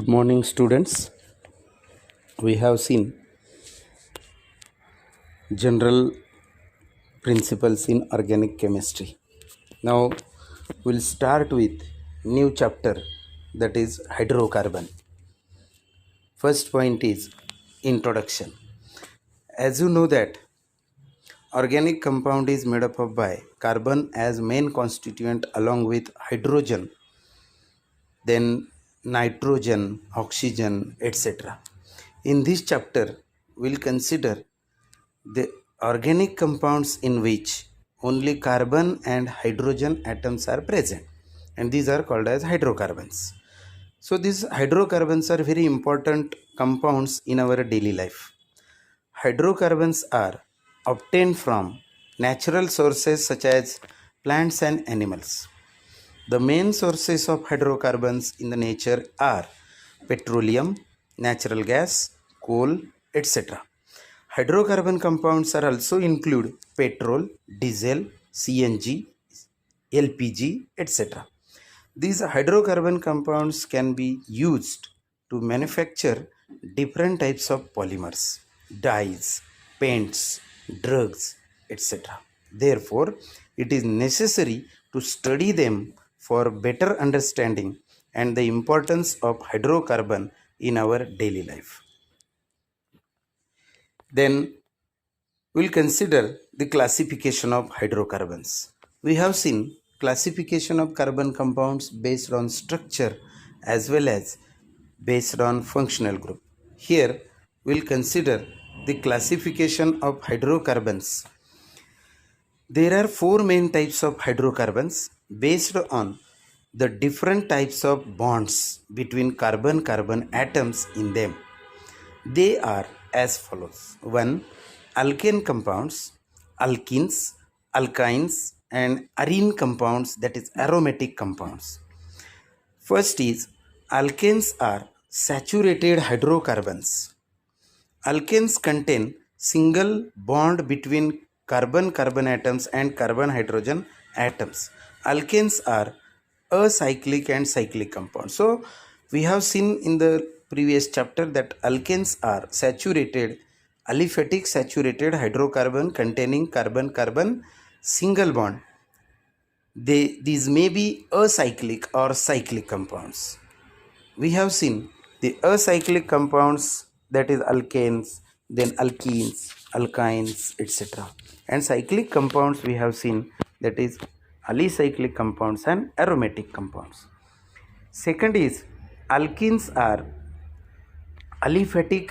Good morning, students. We have seen general principles in organic chemistry. Now we'll start with new chapter, that is hydrocarbon. First point is introduction. As you know that organic compound is made up of by carbon as main constituent along with hydrogen, then nitrogen, oxygen, etc. In this chapter, we'll consider the organic compounds in which only carbon and hydrogen atoms are present, and these are called as hydrocarbons. So these hydrocarbons are very important compounds in our daily life. Hydrocarbons are obtained from natural sources such as plants and animals. The main sources of hydrocarbons in the nature are petroleum, natural gas, coal, etc. Hydrocarbon compounds are also include petrol, diesel, CNG, LPG, etc. These hydrocarbon compounds can be used to manufacture different types of polymers, dyes, paints, drugs, etc. Therefore, it is necessary to study them for better understanding and the importance of hydrocarbon in our daily life. Then we'll consider the classification of hydrocarbons. We have seen classification of carbon compounds based on structure as well as based on functional group. Here we'll consider the classification of hydrocarbons. There are four main types of hydrocarbons based on the different types of bonds between carbon-carbon atoms in them. They are as follows. 1. Alkane compounds, alkenes, alkynes, and arene compounds, that is aromatic compounds. First is alkanes are saturated hydrocarbons. Alkanes contain single bond between carbon-carbon atoms and carbon-hydrogen atoms. Alkanes are acyclic and cyclic compounds. So we have seen in the previous chapter that alkanes are saturated, aliphatic saturated hydrocarbon containing carbon-carbon single bond. These may be acyclic or cyclic compounds. We have seen the acyclic compounds, that is alkanes, then alkenes, alkynes, etc. And cyclic compounds we have seen, that is alicyclic compounds and aromatic compounds. Second is alkenes are aliphatic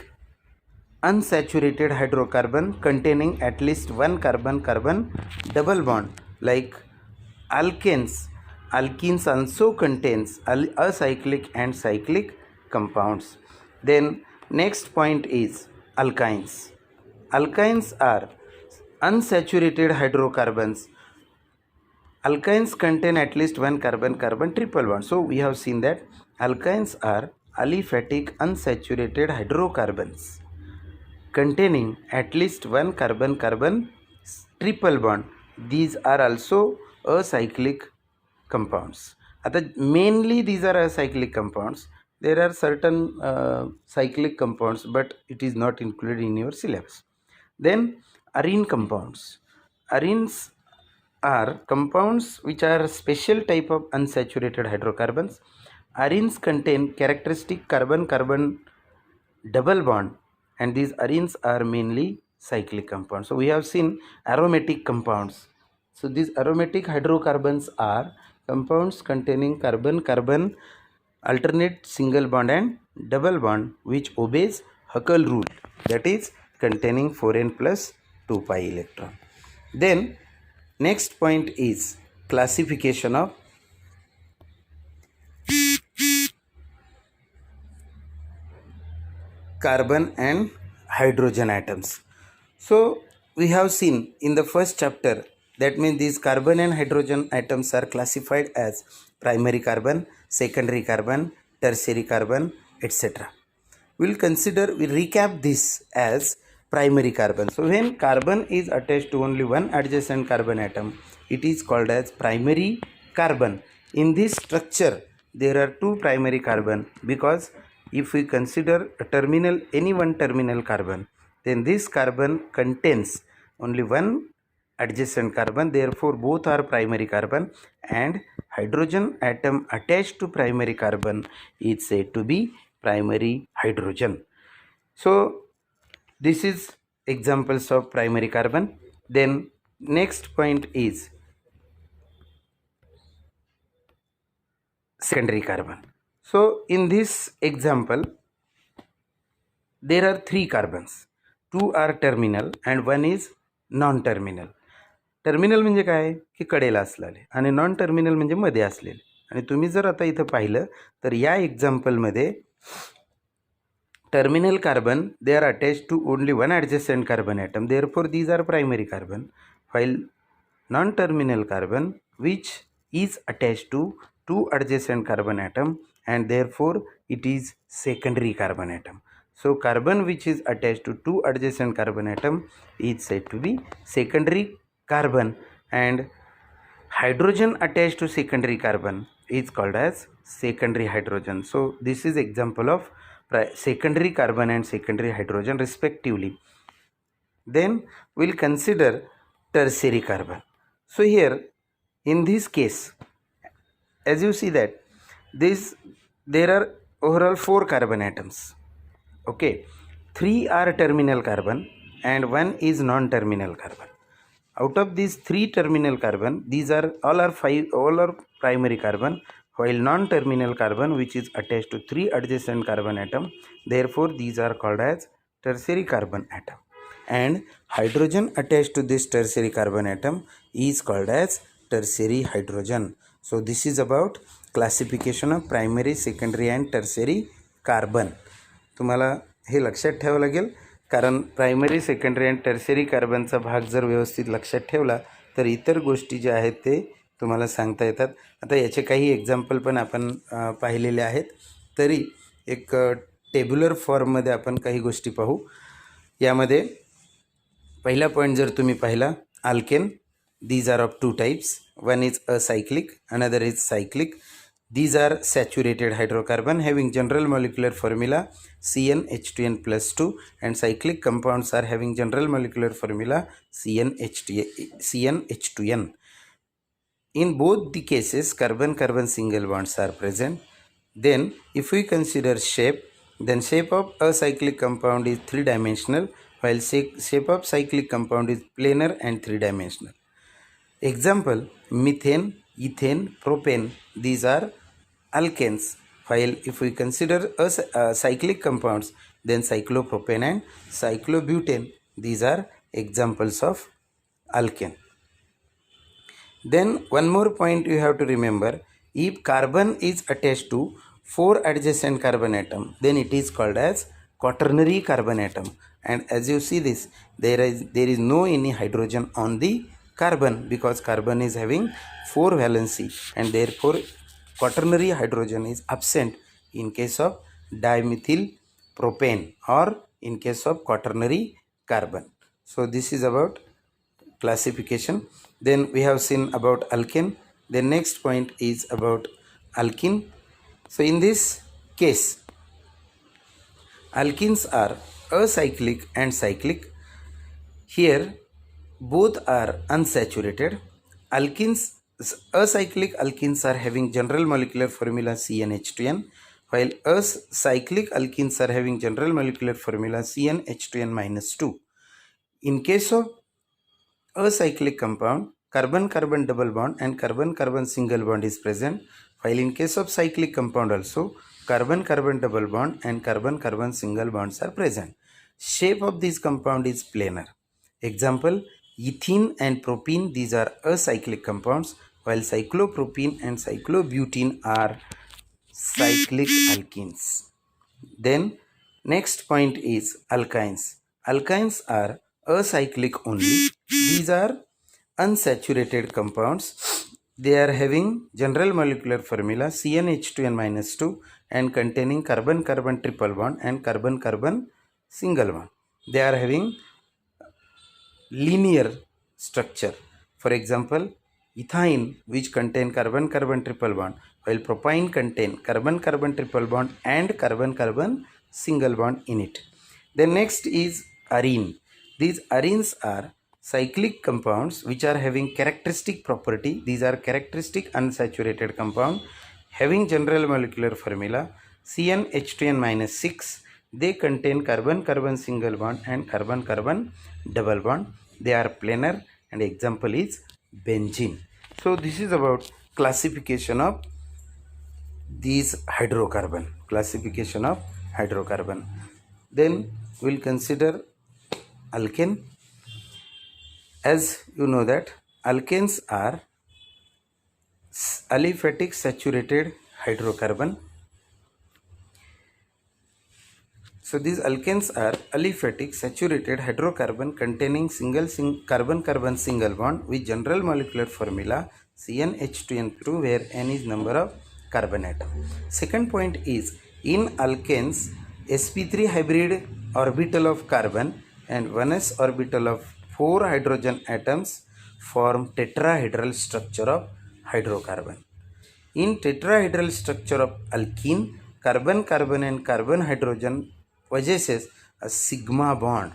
unsaturated hydrocarbon containing at least one carbon-carbon double bond, like alkenes. Alkenes also contains acyclic and cyclic compounds. Then next point is alkynes. Alkynes are unsaturated hydrocarbons. Alkynes contain at least one carbon-carbon triple bond. So we have seen that alkynes are aliphatic unsaturated hydrocarbons containing at least one carbon-carbon triple bond. These are also acyclic compounds. Mainly these are acyclic compounds. There are certain cyclic compounds, but it is not included in your syllabus. Then arene compounds. Arenes are compounds which are special type of unsaturated hydrocarbons. Arenes contain characteristic carbon-carbon double bond, and these arenes are mainly cyclic compounds. So we have seen aromatic compounds. So these aromatic hydrocarbons are compounds containing carbon-carbon alternate single bond and double bond which obeys Huckel rule, that is containing 4n plus 2 pi electron. Then next point is classification of carbon and hydrogen atoms. So we have seen in the first chapter, that means these carbon and hydrogen atoms are classified as primary carbon, secondary carbon, tertiary carbon, etc. We'll recap this as primary carbon. So when carbon is attached to only one adjacent carbon atom, it is called as primary carbon. In this structure, there are two primary carbon because if we consider a terminal, any one terminal carbon, then this carbon contains only one adjacent carbon, therefore both are primary carbon, and hydrogen atom attached to primary carbon is said to be primary hydrogen. So this is examples of primary carbon. Then next point is secondary carbon. So in this example there are three carbons, two are terminal and one is non terminal. Terminal म्हणजे काय की कडेला असलेले आणि non terminal म्हणजे मध्ये असलेले. आणि तुम्ही जर आता इथं पाहिलं तर या एक्झाम्पलमध्ये terminal carbon, they are attached to only one adjacent carbon atom, therefore these are primary carbon, while non-terminal carbon which is attached to two adjacent carbon atom and therefore it is secondary carbon atom. So carbon which is attached to two adjacent carbon atom is said to be secondary carbon, and hydrogen attached to secondary carbon is called as secondary hydrogen. So this is example of secondary carbon and secondary hydrogen respectively. Then we'll consider tertiary carbon. So here in this case, as you see that there are overall 4 carbon atoms. Okay, 3 are terminal carbon and 1 is non-terminal carbon. Out of these 3 terminal carbon, these are all are primary carbon, while non-terminal carbon which is attached to 3 adjacent carbon atom, therefore these are called as tertiary carbon atom, and hydrogen attached to this tertiary carbon atom is called as tertiary hydrogen. So this is about classification of primary, secondary and tertiary carbon. तुम्हाला हे लक्षात ठेवावं लागेल, कारण primary, secondary आणि tertiary कार्बनचा भाग जर व्यवस्थित लक्षात ठेवला तर इतर गोष्टी ज्या आहेत ते तुम्हाला सांगता येतात. आता याचे काही एक्झाम्पल पण आपण पाहिलेले आहेत, तरी एक टेब्युलर फॉर्ममध्ये आपण काही गोष्टी पाहू. यामध्ये पहिला पॉईंट जर तुम्ही पाहिला, alkane, these are of two types, one is acyclic, another is cyclic. These are saturated hydrocarbon having general molecular formula CnH2n plus 2, and cyclic compounds are having general molecular formula CnH2n. In both the cases carbon-carbon single bonds are present. Then if we consider shape, then shape of acyclic compound is 3-dimensional, while shape of cyclic compound is planar and 3-dimensional. Example, methane, ethane, propane, these are alkanes, while if we consider cyclic compounds, then cyclopropane and cyclobutane, these are examples of alkane. Then one more point you have to remember, if carbon is attached to 4 adjacent carbon atom, then it is called as quaternary carbon atom, and as you see this, there is no any hydrogen on the carbon because carbon is having 4 valency, and therefore quaternary hydrogen is absent in case of dimethyl propane or in case of quaternary carbon. So this is about classification. Then we have seen about alkane. The next point is about alkene. So in this case, alkenes are acyclic and cyclic. Here both are unsaturated. Acyclic alkenes are having general molecular formula CnH2n, while cyclic alkenes are having general molecular formula CnH2n-2. In case of acyclic compound, carbon-carbon double bond and carbon-carbon single bond is present, while in case of cyclic compound also carbon-carbon double bond and carbon-carbon single bonds are present. Shape of this compound is planar. Example, ethene and propene, these are acyclic compounds, while cyclopropene and cyclobutene are cyclic alkenes. Then next point is alkynes. Alkynes are acyclic only. These are unsaturated compounds. They are having general molecular formula CnH2n-2 and containing carbon-carbon triple bond and carbon-carbon single bond. They are having linear structure. For example, ethyne which contain carbon-carbon triple bond, while propane contain carbon-carbon triple bond and carbon-carbon single bond in it. Then next is arene. These arenes are cyclic compounds which are having characteristic property. These are characteristic unsaturated compound having general molecular formula CnH2n-6. They contain carbon-carbon single bond and carbon-carbon double bond. They are planar and example is benzene. So this is about classification of these hydrocarbon. Classification of hydrocarbon. Then we'll consider alkane. As you know that alkanes are aliphatic saturated hydrocarbon. So these alkanes are aliphatic saturated hydrocarbon containing carbon-carbon single bond with general molecular formula CnH2n2 where n is number of carbon atom. Second point is in alkanes sp3 hybrid orbital of carbon and 1s orbital of 4 hydrogen atoms form tetrahedral structure of hydrocarbon. In tetrahedral structure of alkene, carbon-carbon and carbon hydrogen possesses a sigma bond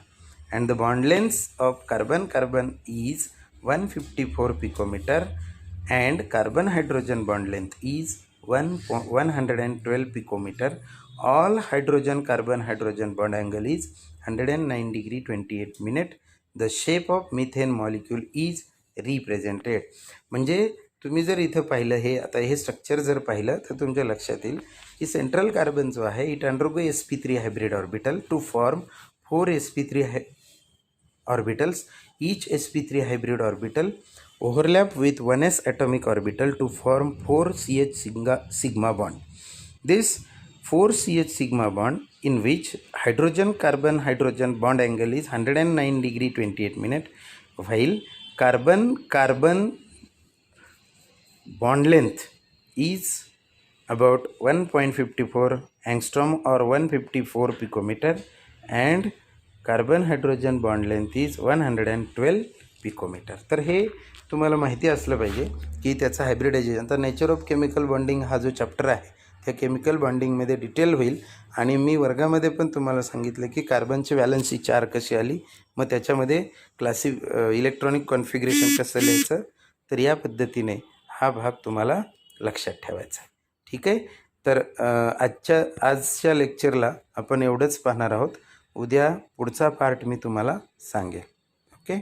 and the bond length of carbon-carbon is 154 picometer and carbon hydrogen bond length is 112 picometer. All hydrogen carbon hydrogen bond angle is 109 degree 28 minute. The shape of methane molecule is represented. म्हणजे तुम्ही जर इथं पाहिलं हे आता हे structure जर पाहिलं तर तुमच्या लक्षात येईल की सेंट्रल कार्बन जो आहे it undergo sp3 hybrid orbital to form 4 sp3 orbitals. Each sp3 hybrid orbital overlap with 1s atomic orbital to form 4ch sigma bond. This 4ch sigma bond in which hydrogen carbon hydrogen bond angle is 109 degree 28 minute while carbon carbon bond length is about 1.54 angstrom or 154 picometer and carbon hydrogen bond length is 112 picometer. तर हे तुम्हाला माहिती असलं पाहिजे की त्याचा hybridisation. तर nature of chemical bonding हा जो चॅप्टर आहे त्या केमिकल बॉन्डिंगमध्ये डिटेल होईल आणि मी वर्गामध्ये पण तुम्हाला सांगितलं की कार्बनची व्हॅलन्सी 4 कशी आली, मग त्याच्यामध्ये इलेक्ट्रॉनिक कॉन्फिगरेशन कसं लिहायचं. तर या पद्धतीने हा भाग तुम्हाला लक्षात ठेवायचा आहे. ठीक आहे. तर आजच्या लेक्चरला आपण एवढंच पाहणार आहोत. उद्या पुढचा पार्ट मी तुम्हाला सांगेल. ओके.